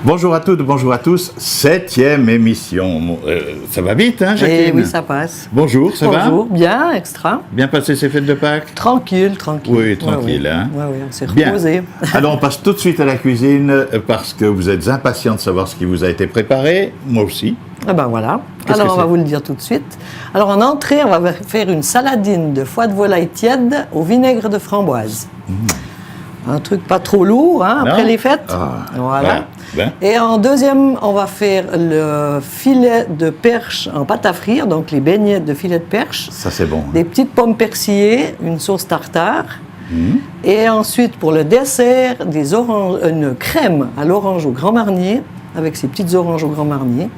Bonjour à toutes, bonjour à tous. 7e émission. Ça va vite, hein, Jacqueline? Eh oui, ça passe. Bonjour, ça va? Bonjour, bien, extra. Bien passé ces fêtes de Pâques? Tranquille. Oui, tranquille. Ouais, hein. Oui, on s'est Bien. reposé. Alors, on passe tout de suite à la cuisine parce que vous êtes impatients de savoir ce qui vous a été préparé. Moi aussi. Eh ben voilà. Qu'est-ce Alors, que on va c'est? vous le dire tout de suite. Alors, en entrée, on va faire une saladine de foie de volaille tiède au vinaigre de framboise. Un truc pas trop lourd, hein, après Non? les fêtes. Ah, Voilà. ben. Et en deuxième, on va faire le filet de perche en pâte à frire, donc les beignets de filet de perche. Ça, c'est bon. Des petites pommes persillées, une sauce tartare. Et ensuite, pour le dessert, une crème à l'orange au Grand Marnier, avec ces petites oranges au Grand Marnier.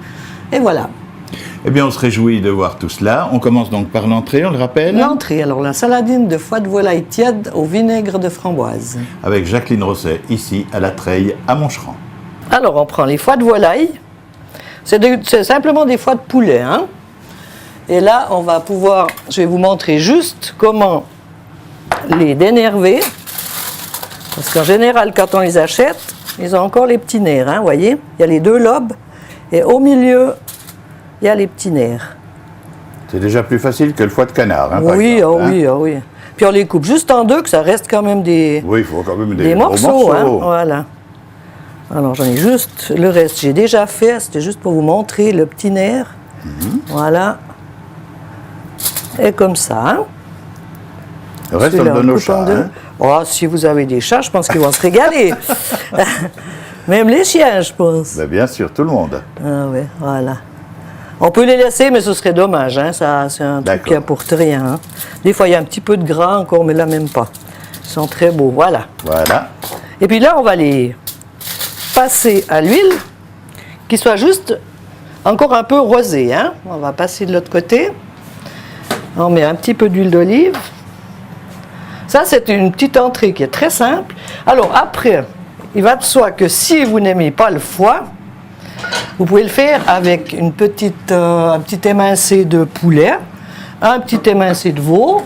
Et voilà. Eh bien, on se réjouit de voir tout cela. On commence donc par l'entrée, on le rappelle, L'entrée, alors la saladine de foie de volaille tiède au vinaigre de framboise. avec Jacqueline Rosset, ici à La Treille, à Moncheran. Alors, on prend les foies de volaille. C'est simplement des foies de poulet, hein. Et là, on va pouvoir, je vais vous montrer juste comment les dénerver. Parce qu'en général, quand on les achète, ils ont encore les petits nerfs, hein, vous voyez. Il y a les deux lobes et au milieu, il y a les petits nerfs. C'est déjà plus facile que le foie de canard, hein, par Oui, exemple, hein. oui. Puis on les coupe juste en deux, que ça reste quand même des Oui, il faut quand même des gros morceaux, hein, voilà. Alors j'en ai juste, le reste j'ai déjà fait, c'était juste pour vous montrer le petit nerf. Voilà. Et comme ça. Hein. Le reste, on le Celui-là, donne on au coupe en chat. deux. Hein. Oh, si vous avez des chats, je pense qu'ils vont se régaler. Même les chiens, je pense. Ben, bien sûr, tout le monde. Ah ouais, voilà. On peut les laisser, mais ce serait dommage. Hein. Ça, c'est un truc D'accord. qui apporte rien. Hein. Des fois, il y a un petit peu de gras encore, mais là, même pas. Ils sont très beaux. Voilà. Voilà. Et puis là, on va les passer à l'huile, qui soit juste encore un peu rosée. Hein. On va passer de l'autre côté. On met un petit peu d'huile d'olive. Ça, c'est une petite entrée qui est très simple. Alors après, il va de soi que si vous n'aimez pas le foie, vous pouvez le faire avec un petit émincé de poulet, un petit émincé de veau.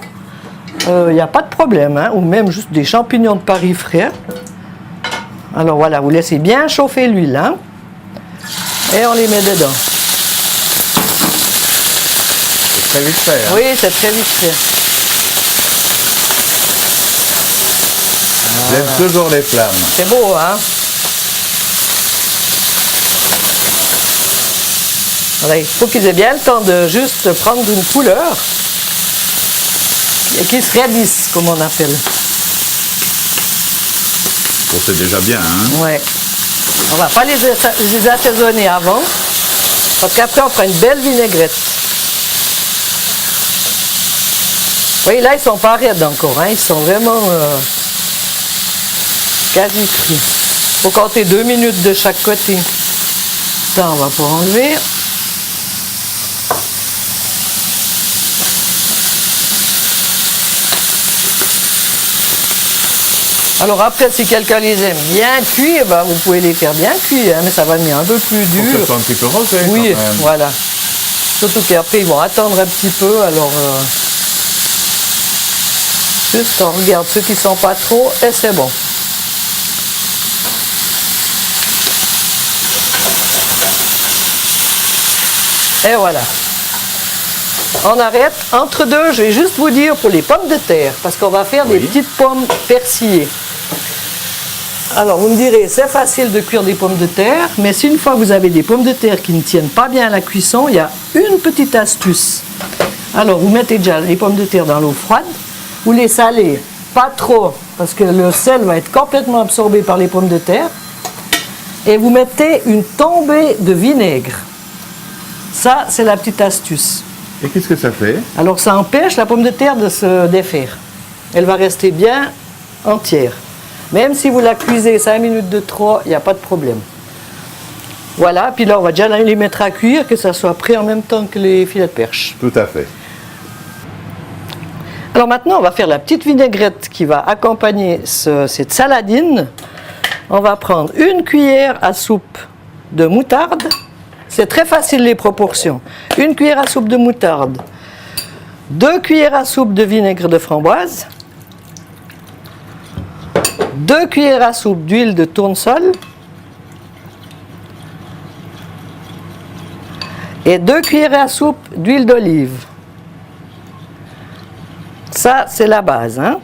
Il n'y a pas de problème, hein, ou même juste des champignons de Paris frais. Alors voilà, vous laissez bien chauffer l'huile, hein, et on les met dedans. C'est très vite fait. Hein. Oui, c'est très vite fait. J'aime toujours les flammes. C'est beau, hein? Voilà, il faut qu'ils aient bien le temps de juste prendre une couleur et qu'ils se raidissent, comme on appelle. Bon, c'est déjà bien, hein. Ouais. On va pas les assaisonner avant, parce qu'après on fera une belle vinaigrette. Oui, là ils sont pas raides encore, hein? Ils sont vraiment quasi cuits. Il faut compter 2 minutes de chaque côté. Ça, on va pas enlever. Alors après, si quelqu'un les aime bien cuits, eh ben, vous pouvez les faire bien cuits, hein, mais ça va devenir un peu plus Pour que dur. ce soit un petit peu rosé, Oui, quand même. voilà. Surtout qu'après, ils vont attendre un petit peu, alors... juste, on regarde ceux qui sont pas trop, et c'est bon. Et voilà. On arrête. Entre deux, je vais juste vous dire pour les pommes de terre, parce qu'on va faire des petites pommes persillées. Alors, vous me direz, c'est facile de cuire des pommes de terre, mais si une fois vous avez des pommes de terre qui ne tiennent pas bien à la cuisson, il y a une petite astuce. Alors, vous mettez déjà les pommes de terre dans l'eau froide, vous les salez, pas trop, parce que le sel va être complètement absorbé par les pommes de terre, et vous mettez une tombée de vinaigre. Ça, c'est la petite astuce. Et qu'est-ce que ça fait? Alors, ça empêche la pomme de terre de se défaire. Elle va rester bien entière. Même si vous la cuisez 5 minutes de trop, il n'y a pas de problème. Voilà, puis là, on va déjà les mettre à cuire, que ça soit prêt en même temps que les filets de perche. Tout à fait. Alors maintenant, on va faire la petite vinaigrette qui va accompagner cette saladine. On va prendre une cuillère à soupe de moutarde. C'est très facile les proportions. Une cuillère à soupe de moutarde, 2 cuillères à soupe de vinaigre de framboise, 2 cuillères à soupe d'huile de tournesol, et 2 cuillères à soupe d'huile d'olive. Ça, c'est la base, hein.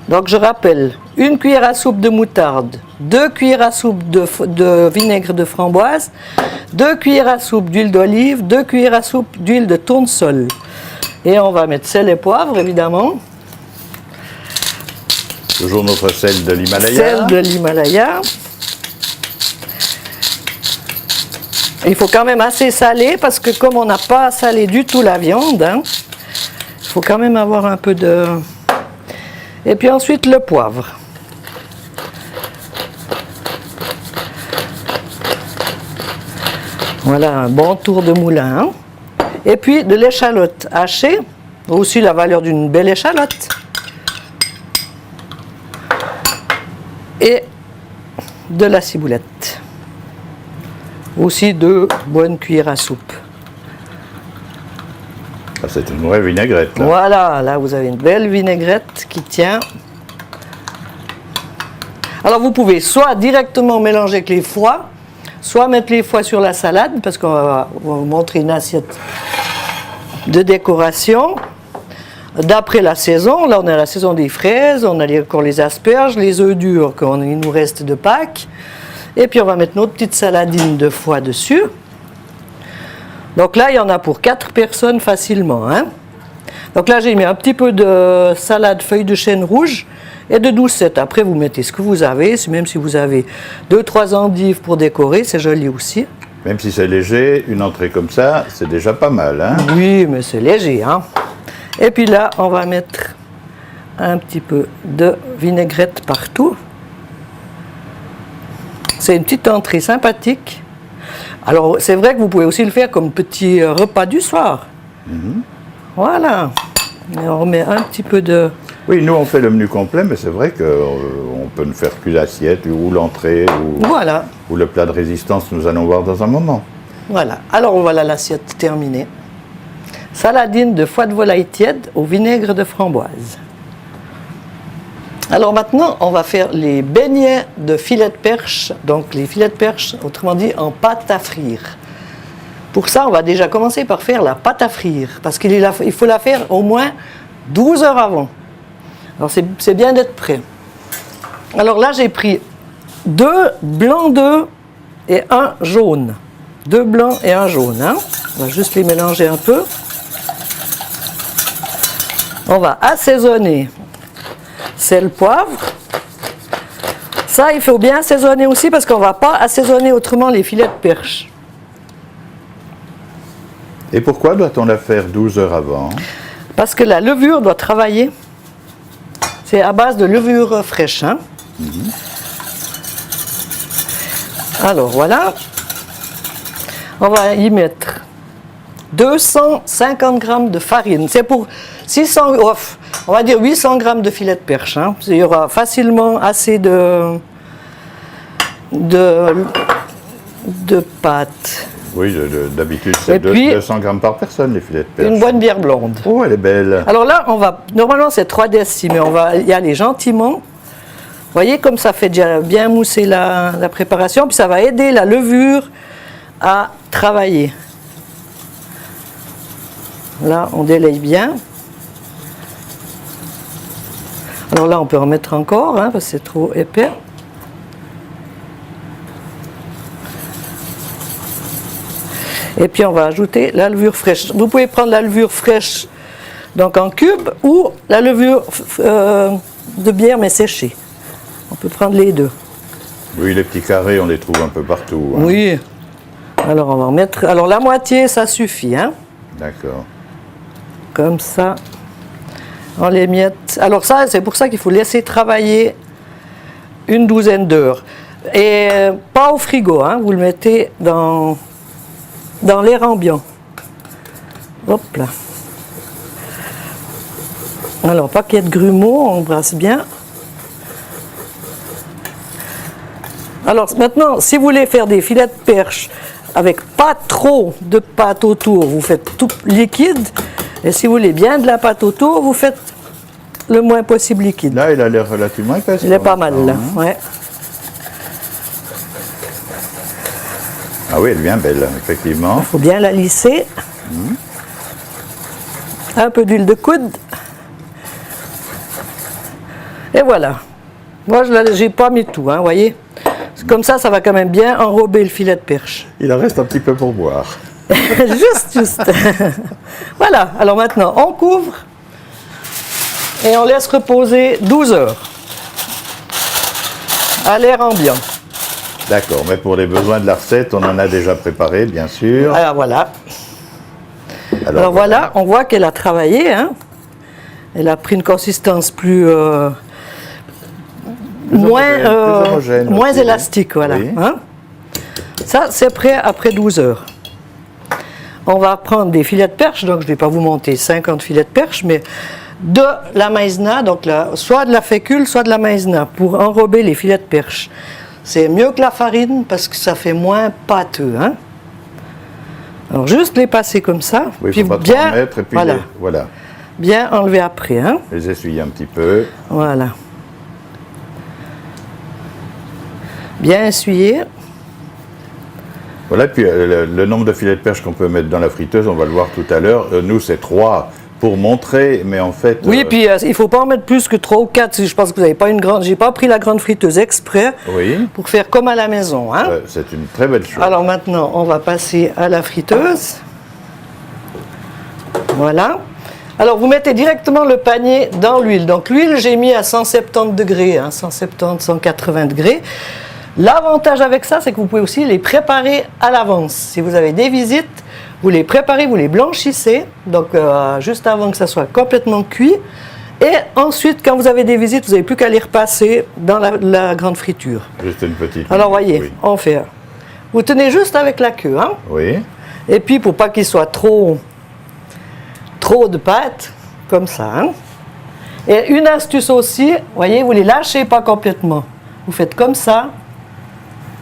Donc, je rappelle, 1 cuillère à soupe de moutarde, 2 cuillères à soupe de vinaigre de framboise, 2 cuillères à soupe d'huile d'olive, 2 cuillères à soupe d'huile de tournesol. Et on va mettre sel et poivre, évidemment. Toujours notre sel de l'Himalaya. Sel de l'Himalaya. Il faut quand même assez saler parce que comme on n'a pas salé du tout la viande, hein, il faut quand même avoir un peu de... Et puis ensuite le poivre. Voilà un bon tour de moulin. Hein. Et puis de l'échalote hachée, aussi la valeur d'une belle échalote. Et de la ciboulette. Aussi 2 bonnes cuillères à soupe. Ah, c'est une vraie vinaigrette. Là. Voilà, là vous avez une belle vinaigrette qui tient. Alors vous pouvez soit directement mélanger avec les foies, soit mettre les foies sur la salade, parce qu'on va vous montrer une assiette de décoration. D'après la saison, là on est à la saison des fraises, on a encore les asperges, les œufs durs qu'il nous reste de Pâques. Et puis on va mettre notre petite saladine de foie dessus. Donc là, il y en a pour 4 personnes facilement. Hein. Donc là, j'ai mis un petit peu de salade feuilles de chêne rouge et de doucette. Après, vous mettez ce que vous avez. Même si vous avez 2-3 endives pour décorer, c'est joli aussi. Même si c'est léger, une entrée comme ça, c'est déjà pas mal. Hein. Oui, mais c'est léger. Hein. Et puis là, on va mettre un petit peu de vinaigrette partout. C'est une petite entrée sympathique. Alors, c'est vrai que vous pouvez aussi le faire comme petit repas du soir. Voilà. Et on remet un petit peu de... Oui, nous, on fait le menu complet, mais c'est vrai qu'on peut ne faire que l'assiette ou l'entrée Voilà. ou le plat de résistance, nous allons voir dans un moment. Voilà. Alors, voilà l'assiette terminée. Saladine de foie de volaille tiède au vinaigre de framboise. Alors maintenant, on va faire les beignets de filets de perche. Donc les filets de perche, autrement dit, en pâte à frire. Pour ça, on va déjà commencer par faire la pâte à frire. Parce qu'il faut la faire au moins 12 heures avant. Alors c'est bien d'être prêt. Alors là, j'ai pris 2 blancs d'œufs et 1 jaune. 2 blancs et 1 jaune. Hein. On va juste les mélanger un peu. On va assaisonner sel, poivre. Ça, il faut bien assaisonner aussi parce qu'on ne va pas assaisonner autrement les filets de perche. Et pourquoi doit-on la faire 12 heures avant? Parce que la levure doit travailler. C'est à base de levure fraîche. Hein. Alors voilà. On va y mettre 250 g de farine. C'est pour 600, on va dire 800 g de filet de perche. Hein. Il y aura facilement assez de pâte. Oui, d'habitude, c'est 200 g par personne, les filets de perche. Une bonne bière blonde. Oh, elle est belle. Alors là, normalement c'est 3 décis, mais on va y aller gentiment. Vous voyez comme ça fait déjà bien mousser la préparation, puis ça va aider la levure à travailler. Là, on délaye bien. Alors là, on peut en mettre encore, hein, parce que c'est trop épais. Et puis, on va ajouter la levure fraîche. Vous pouvez prendre la levure fraîche donc en cubes ou la levure de bière, mais séchée. On peut prendre les deux. Oui, les petits carrés, on les trouve un peu partout. Hein. Oui. Alors, on va en mettre... Alors, la moitié, ça suffit, hein. D'accord. Comme ça, on les miette. Alors ça, c'est pour ça qu'il faut laisser travailler une douzaine d'heures. Et pas au frigo, hein, vous le mettez dans l'air ambiant. Hop là. Alors, pas qu'il y ait de grumeaux, on brasse bien. Alors maintenant, si vous voulez faire des filets de perche avec pas trop de pâte autour, vous faites tout liquide. Et si vous voulez bien de la pâte autour, vous faites le moins possible liquide. Là, il a l'air relativement épaisse. Il est pas mal, là. Ouais. Ah oui, elle est bien belle, effectivement. Il faut bien la lisser. Un peu d'huile de coude. Et voilà. Moi, je n'ai pas mis tout, hein, voyez. Comme ça va quand même bien enrober le filet de perche. Il en reste un petit peu pour boire. Juste. Voilà. Alors maintenant, on couvre et on laisse reposer 12 heures à l'air ambiant. D'accord, mais pour les besoins de la recette, on en a déjà préparé, bien sûr. Alors voilà. Alors voilà, on voit qu'elle a travaillé. Hein. Elle a pris une consistance plus moins élastique, voilà. Oui. Hein. Ça, c'est prêt après 12 heures. On va prendre des filets de perche, donc je ne vais pas vous monter 50 filets de perche, mais de la maïzena, donc soit de la fécule, soit de la maïzena, pour enrober les filets de perche. C'est mieux que la farine parce que ça fait moins pâteux. Hein. Alors juste les passer comme ça, Oui, puis faut pas bien, trop mettre, et puis voilà. bien enlever après. Hein. Les essuyer un petit peu. Voilà. Bien essuyer. Voilà, puis le nombre de filets de perche qu'on peut mettre dans la friteuse, on va le voir tout à l'heure. Nous, c'est 3 pour montrer, mais en fait... Oui, puis il ne faut pas en mettre plus que 3 ou 4. Je pense que vous n'avez pas une grande... J'ai pas pris la grande friteuse exprès pour faire comme à la maison. Hein. C'est une très belle chose. Alors maintenant, on va passer à la friteuse. Voilà. Alors, vous mettez directement le panier dans l'huile. Donc, l'huile, j'ai mis à 170 degrés, hein, 170, 180 degrés. L'avantage avec ça, c'est que vous pouvez aussi les préparer à l'avance. Si vous avez des visites, vous les préparez, vous les blanchissez, donc juste avant que ça soit complètement cuit. Et ensuite, quand vous avez des visites, vous n'avez plus qu'à les repasser dans la grande friture. Juste une petite... Alors, voyez, on fait... Vous tenez juste avec la queue, hein? Oui. Et puis, pour pas qu'il soit trop de pâte, comme ça. Hein? Et une astuce aussi, voyez, vous ne les lâchez pas complètement. Vous faites comme ça,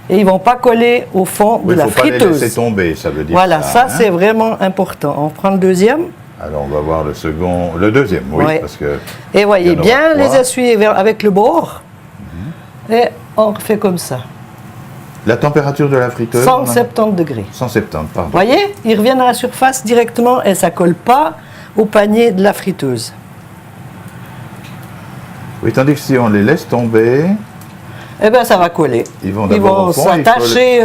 et ils ne vont pas coller au fond de la friteuse. Il ne faut pas les laisser tomber, ça veut dire voilà, ça c'est vraiment important. On prend le deuxième. Alors on va voir le deuxième, oui, parce que... Et voyez, bien les essuyer avec le bord, et on fait comme ça. La température de la friteuse 170 degrés. 170, pardon. Vous voyez, ils reviennent à la surface directement et ça ne colle pas au panier de la friteuse. Oui, tandis que si on les laisse tomber... Eh bien, ça va coller. Ils vont s'attacher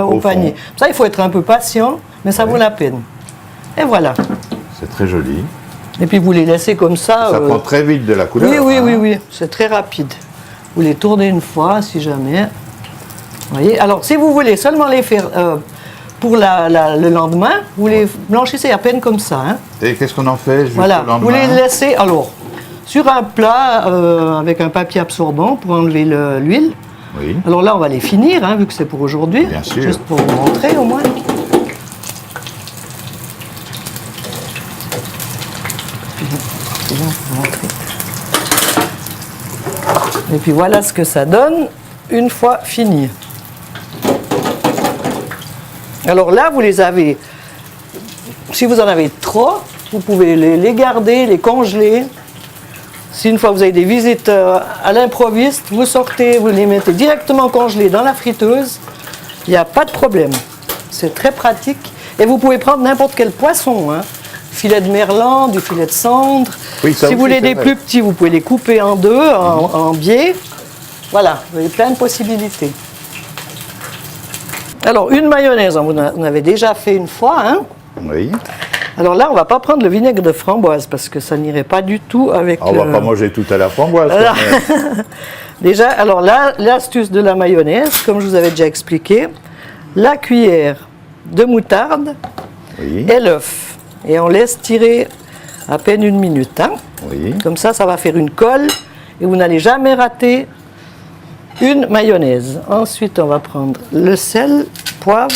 au panier. Ça, il faut être un peu patient, mais ça vaut la peine. Et voilà. C'est très joli. Et puis, vous les laissez comme ça. Ça prend très vite de la couleur. Oui. C'est très rapide. Vous les tournez une fois, si jamais. Vous voyez. Alors, si vous voulez seulement les faire pour le lendemain, vous les blanchissez à peine comme ça. Hein. Et qu'est-ce qu'on en fait juste voilà. le lendemain? Vous les laissez, alors, sur un plat avec un papier absorbant pour enlever l'huile. Oui. Alors là, on va les finir, hein, vu que c'est pour aujourd'hui. Bien sûr. Juste pour vous montrer au moins. Et puis voilà ce que ça donne une fois fini. Alors là, vous les avez, si vous en avez trop, vous pouvez les garder, les congeler. Si une fois vous avez des visites à l'improviste, vous sortez, vous les mettez directement congelés dans la friteuse, il n'y a pas de problème. C'est très pratique. Et vous pouvez prendre n'importe quel poisson, hein. Filet de merlan, du filet de cendre. Oui, si vous voulez des plus petits, vous pouvez les couper en deux, en biais. Voilà, vous avez plein de possibilités. Alors, une mayonnaise, on en avait déjà fait une fois. Hein. Oui. Alors là, on ne va pas prendre le vinaigre de framboise parce que ça n'irait pas du tout avec on ne va pas manger tout à la framboise. Déjà, alors là, l'astuce de la mayonnaise, comme je vous avais déjà expliqué, la cuillère de moutarde et l'œuf. Et on laisse tirer à peine 1 minute. Hein. Oui. Comme ça, ça va faire une colle et vous n'allez jamais rater une mayonnaise. Ensuite, on va prendre le sel, poivre.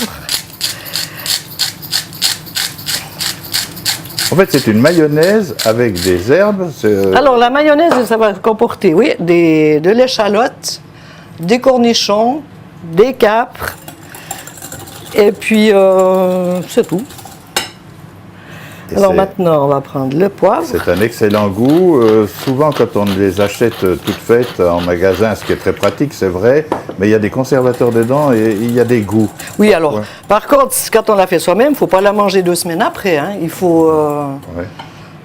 En fait, c'est une mayonnaise avec des herbes. Alors, la mayonnaise, ça va comporter, oui, de l'échalote, des cornichons, des capres, et puis c'est tout. Et alors maintenant, on va prendre le poivre. C'est un excellent goût. Souvent, quand on les achète toutes faites en magasin, ce qui est très pratique, c'est vrai, Mais il y a des conservateurs dedans et il y a des goûts. Oui, alors, Ouais. par contre, quand on la fait soi-même, il ne faut pas la manger 2 semaines après. Hein. Ouais.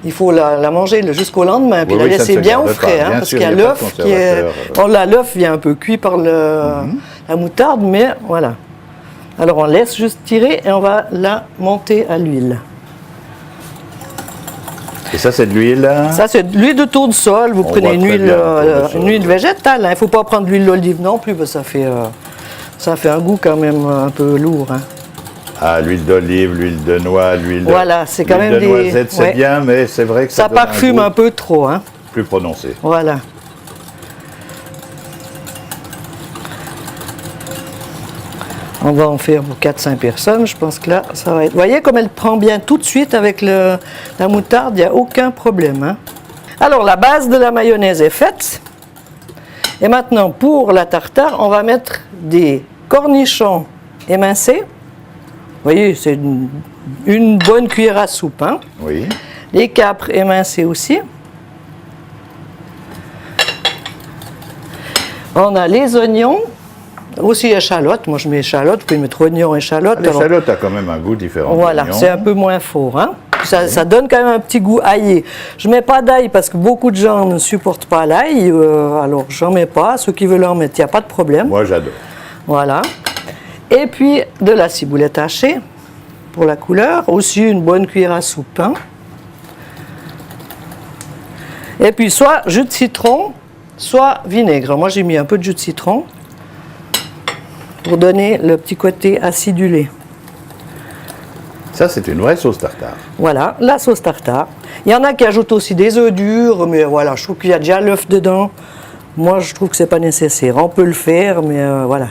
Il faut la manger jusqu'au lendemain, puis Oui, la oui, ça ne laisser se bien au garde pas. frais, hein, Bien parce sûr, qu'il y a il n'y a pas de l'œuf qui est... conservateur. Bon, là, l'œuf vient un peu cuit par la moutarde, mais voilà. Alors, on laisse juste tirer et on va la monter à l'huile. Et ça, c'est de l'huile. Ça, c'est de l'huile de tournesol. Vous On prenez voit une très huile, bien le tournesol. une huile végétale. Il ne faut pas prendre de l'huile d'olive non plus, parce que ça fait un goût quand même un peu lourd. Hein. Ah, l'huile d'olive, l'huile de noix, l'huile de... Voilà, c'est quand l'huile même de des... noisette, c'est ouais. bien, mais c'est vrai que ça Ça donne parfume goût un peu trop. Hein. plus prononcé. Voilà. On va en faire pour 4-5 personnes. Je pense que là, ça va être... Vous voyez comme elle prend bien tout de suite avec la moutarde, il n'y a aucun problème. Hein. Alors, la base de la mayonnaise est faite. Et maintenant, pour la tartare, on va mettre des cornichons émincés. Vous voyez, c'est une bonne cuillère à soupe. Hein. Oui. Les capres émincés aussi. On a les oignons. Aussi échalotes, moi je mets échalotes, vous pouvez mettre oignons, échalotes. L'échalote a quand même un goût différent. Voilà, c'est un peu moins fort. Hein. Ça donne quand même un petit goût aillé. Je ne mets pas d'ail parce que beaucoup de gens ne supportent pas l'ail, alors j'en mets pas. Ceux qui veulent en mettre, il n'y a pas de problème. Moi, j'adore. Voilà. Et puis de la ciboulette hachée pour la couleur. Aussi une bonne cuillère à soupe. Hein. Et puis soit jus de citron, soit vinaigre. Moi j'ai mis un peu de jus de citron pour donner le petit côté acidulé. Ça, c'est une vraie sauce tartare. Voilà, la sauce tartare. Il y en a qui ajoutent aussi des œufs durs, mais voilà, je trouve qu'il y a déjà l'œuf dedans. Moi, je trouve que c'est pas nécessaire. On peut le faire, mais voilà.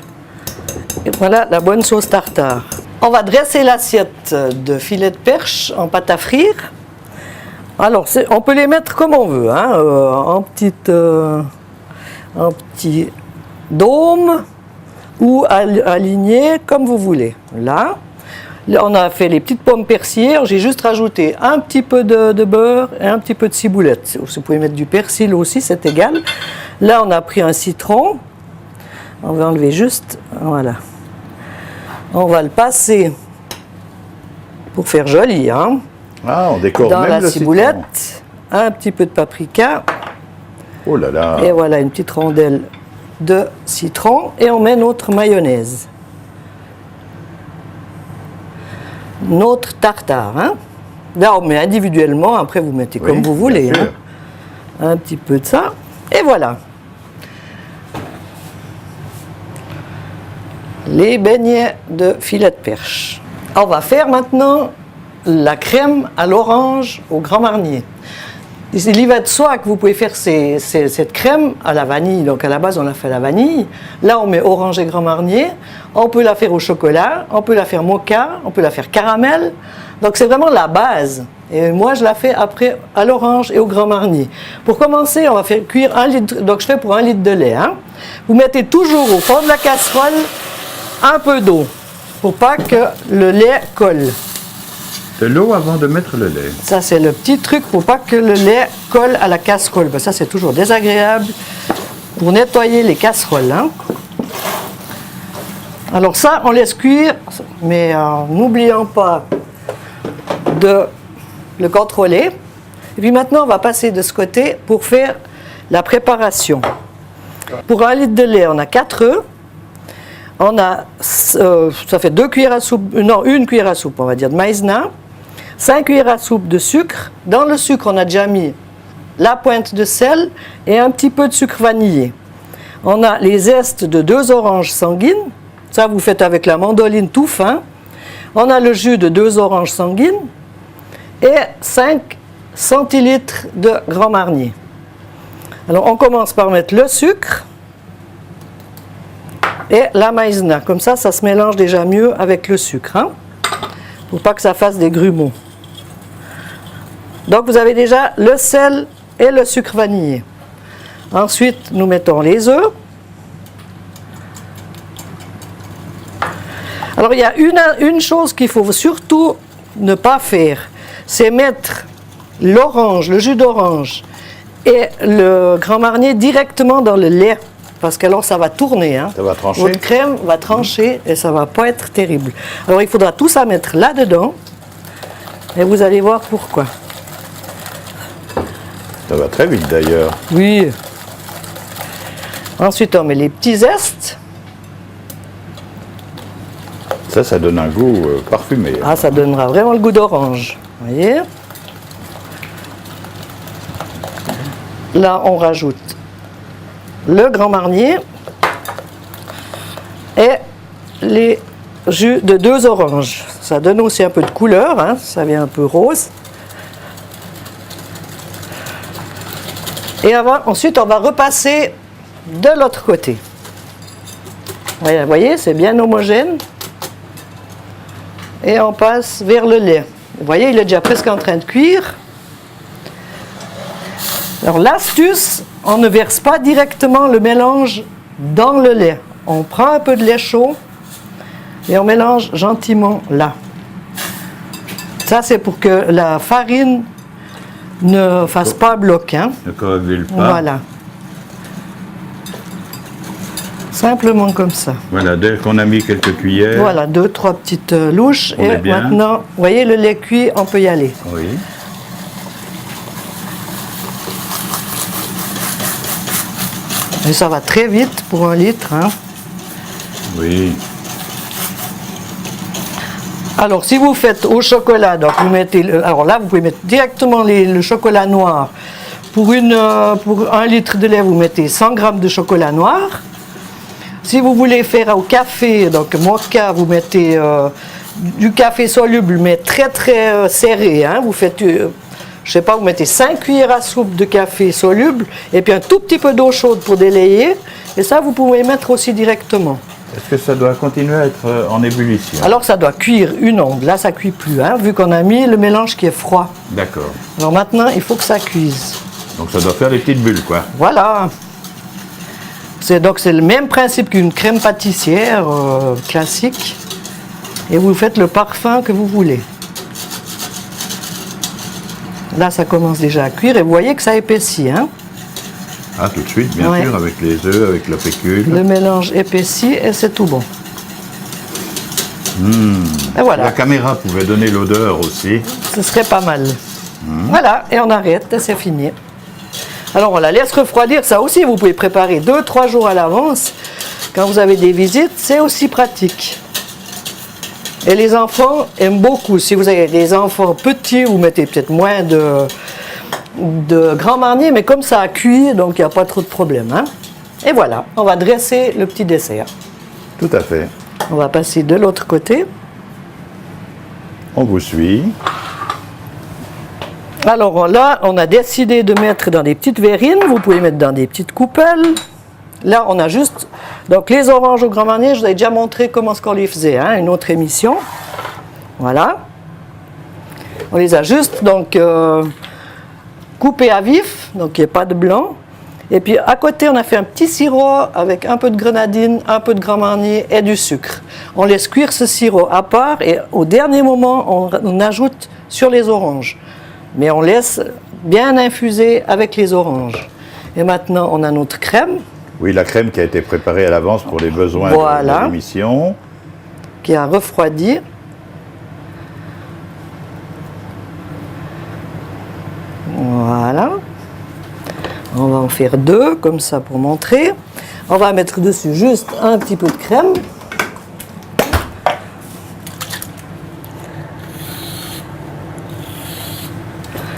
Et voilà la bonne sauce tartare. On va dresser l'assiette de filets de perche en pâte à frire. Alors, on peut les mettre comme on veut, hein, en petit dôme ou aligné comme vous voulez. Là, on a fait les petites pommes persillées. J'ai juste rajouté un petit peu de beurre et un petit peu de ciboulette. Vous pouvez mettre du persil aussi, c'est égal. Là, on a pris un citron. On va enlever juste, voilà. On va le passer pour faire joli, hein. Ah, on décore Dans même la le ciboulette, citron. un petit peu de paprika. Oh là là. Et voilà, une petite rondelle de citron. Et on met notre mayonnaise. Notre tartare. Hein. Là, on met individuellement. Après, vous mettez comme Oui, vous bien voulez. sûr. Hein. Un petit peu de ça. Et voilà. Les beignets de filet de perche. On va faire maintenant la crème à l'orange au Grand Marnier. Il va de soi que vous pouvez faire cette crème à la vanille. Donc à la base, on a fait à la vanille. Là, on met orange et Grand Marnier. On peut la faire au chocolat, on peut la faire mocha, on peut la faire caramel. Donc c'est vraiment la base. Et moi, je la fais après à l'orange et au Grand Marnier. Pour commencer, on va faire cuire 1 litre. Donc je fais pour 1 litre de lait. Hein. Vous mettez toujours au fond de la casserole un peu d'eau pour pas que le lait colle. De l'eau avant de mettre le lait. Ça, c'est le petit truc pour pas que le lait colle à la casserole. Ben, ça, c'est toujours désagréable pour nettoyer les casseroles. Hein. Alors ça, on laisse cuire, mais en n'oubliant pas de le contrôler. Et puis maintenant, on va passer de ce côté pour faire la préparation. Pour 1 litre de lait, on a 4 œufs. On a, ça fait 2 cuillères à soupe, non, 1 cuillère à soupe, on va dire, de maïzena. 5 cuillères à soupe de sucre. Dans le sucre, on a déjà mis la pointe de sel et un petit peu de sucre vanillé. On a les zestes de 2 oranges sanguines. Ça, vous faites avec la mandoline tout fin. On a le jus de 2 oranges sanguines et 5 centilitres de Grand Marnier. Alors, on commence par mettre le sucre et la maïzena. Comme ça se mélange déjà mieux avec le sucre, hein, pour pas que ça fasse des grumeaux. Donc, vous avez déjà le sel et le sucre vanillé. Ensuite, nous mettons les œufs. Alors, il y a une chose qu'il faut surtout ne pas faire, c'est mettre l'orange, le jus d'orange et le Grand Marnier directement dans le lait. parce qu'alors ça va tourner. Hein. Ça va trancher. Votre crème va trancher et ça va pas être terrible. Alors il faudra tout ça mettre là-dedans et vous allez voir pourquoi. Ça va très vite d'ailleurs. Oui. Ensuite on met les petits zestes. Ça donne un goût parfumé. Ah, ça donnera vraiment le goût d'orange. Vous voyez? Là, on rajoute le Grand Marnier et les jus de 2 oranges. Ça donne aussi un peu de couleur, hein, ça vient un peu rose. Et ensuite, on va repasser de l'autre côté. Vous voyez, c'est bien homogène. Et on passe vers le lait. Vous voyez, il est déjà presque en train de cuire. Alors l'astuce, on ne verse pas directement le mélange dans le lait. On prend un peu de lait chaud et on mélange gentiment là. Ça, c'est pour que la farine ne fasse pas bloc. Hein. Ne coagule pas. Voilà. Simplement comme ça. Voilà, dès qu'on a mis quelques cuillères. Voilà, 2-3 petites louches. On Et est bien. maintenant, vous voyez, le lait cuit, on peut y aller. Oui. Et ça va très vite pour 1 litre. Hein. Oui. Alors, si vous faites au chocolat, donc vous mettez, alors là, vous pouvez mettre directement le chocolat noir. Pour 1 litre de lait, vous mettez 100 g de chocolat noir. Si vous voulez faire au café, donc mocha, vous mettez du café soluble, mais très très serré. Hein. Vous faites, je sais pas, vous mettez 5 cuillères à soupe de café soluble et puis un tout petit peu d'eau chaude pour délayer. Et ça, vous pouvez mettre aussi directement. Est-ce que ça doit continuer à être en ébullition? Alors ça doit cuire 1 onde. Là, ça cuit plus, hein, vu qu'on a mis le mélange qui est froid. D'accord. Alors maintenant, il faut que ça cuise. Donc ça doit faire des petites bulles, quoi. Voilà. Donc c'est le même principe qu'une crème pâtissière classique. Et vous faites le parfum que vous voulez. Là, ça commence déjà à cuire et vous voyez que ça épaissit. Hein. Ah, tout de suite, bien Ouais. sûr, avec les œufs, avec la fécule. Le mélange épaissit et c'est tout bon. Et La voilà, caméra pouvait donner l'odeur aussi. ce serait pas mal. Voilà, et on arrête et c'est fini. Alors on la laisse refroidir, ça aussi vous pouvez préparer 2-3 jours à l'avance. Quand vous avez des visites, c'est aussi pratique. Et les enfants aiment beaucoup. Si vous avez des enfants petits, vous mettez peut-être moins de Grand Marnier, mais comme ça a cuit, donc il n'y a pas trop de problème. Hein. Et voilà, on va dresser le petit dessert. Tout à fait. On va passer de l'autre côté. On vous suit. Alors là, on a décidé de mettre dans des petites verrines. Vous pouvez mettre dans des petites coupelles. Là, on a juste... Donc les oranges au Grand Marnier, je vous ai déjà montré comment on les faisait, hein, une autre émission. Voilà. On les a juste donc coupés à vif, donc il n'y a pas de blanc. Et puis à côté, on a fait un petit sirop avec un peu de grenadine, un peu de Grand Marnier et du sucre. On laisse cuire ce sirop à part et au dernier moment, on ajoute sur les oranges. Mais on laisse bien infuser avec les oranges. Et maintenant, on a notre crème. Oui, la crème qui a été préparée à l'avance pour les besoins Voilà. de l'émission. Qui a refroidi. Voilà. On va en faire 2, comme ça, pour montrer. On va mettre dessus juste un petit peu de crème.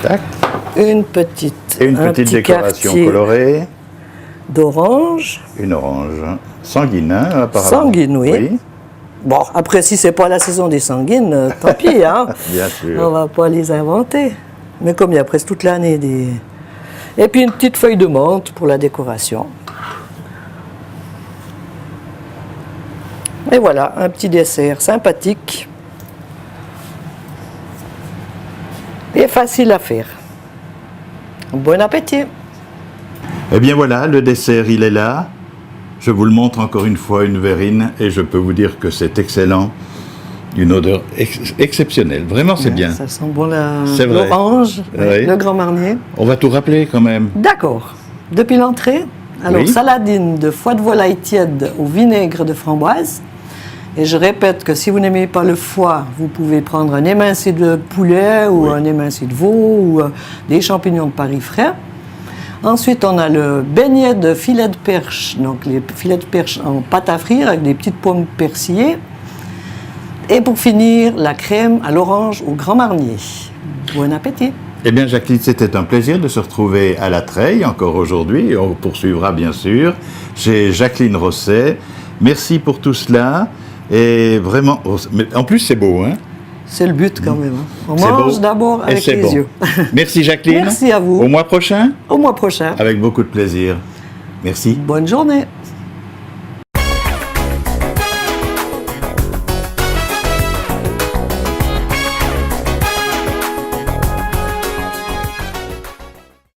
Tac. Une petite, Et une un petite petit décoration quartier colorée. d'orange. Une orange. Sanguine, hein, apparemment. Sanguine, oui. Bon, après, si c'est pas la saison des sanguines, tant pis, hein. Bien sûr. On va pas les inventer. Mais comme il y a presque toute l'année des... Et puis une petite feuille de menthe pour la décoration. Et voilà, un petit dessert sympathique. Et facile à faire. Bon appétit! Eh bien voilà, le dessert, il est là. Je vous le montre encore une fois, une verrine, et je peux vous dire que c'est excellent. Une odeur exceptionnelle. Vraiment, c'est bien. Ça sent bon C'est vrai. l'orange, Oui. le Grand Marnier. On va tout rappeler quand même. D'accord. Depuis l'entrée, Alors, Oui. saladine de foie de volaille tiède au vinaigre de framboise. Et je répète que si vous n'aimez pas le foie, vous pouvez prendre un émincé de poulet ou un émincé de veau ou des champignons de Paris frais. Ensuite, on a le beignet de filet de perche, donc les filets de perche en pâte à frire avec des petites pommes persillées. Et pour finir, la crème à l'orange au Grand Marnier. Bon appétit! Eh bien, Jacqueline, c'était un plaisir de se retrouver à la Treille, encore aujourd'hui. On poursuivra, bien sûr, chez Jacqueline Rosset. Merci pour tout cela. Et vraiment, mais en plus, c'est beau, hein? C'est le but quand même. On C'est mange beau d'abord et avec c'est les bon. yeux. Merci, Jacqueline. Merci à vous. Au mois prochain, Au mois prochain. avec beaucoup de plaisir. Merci. Bonne journée.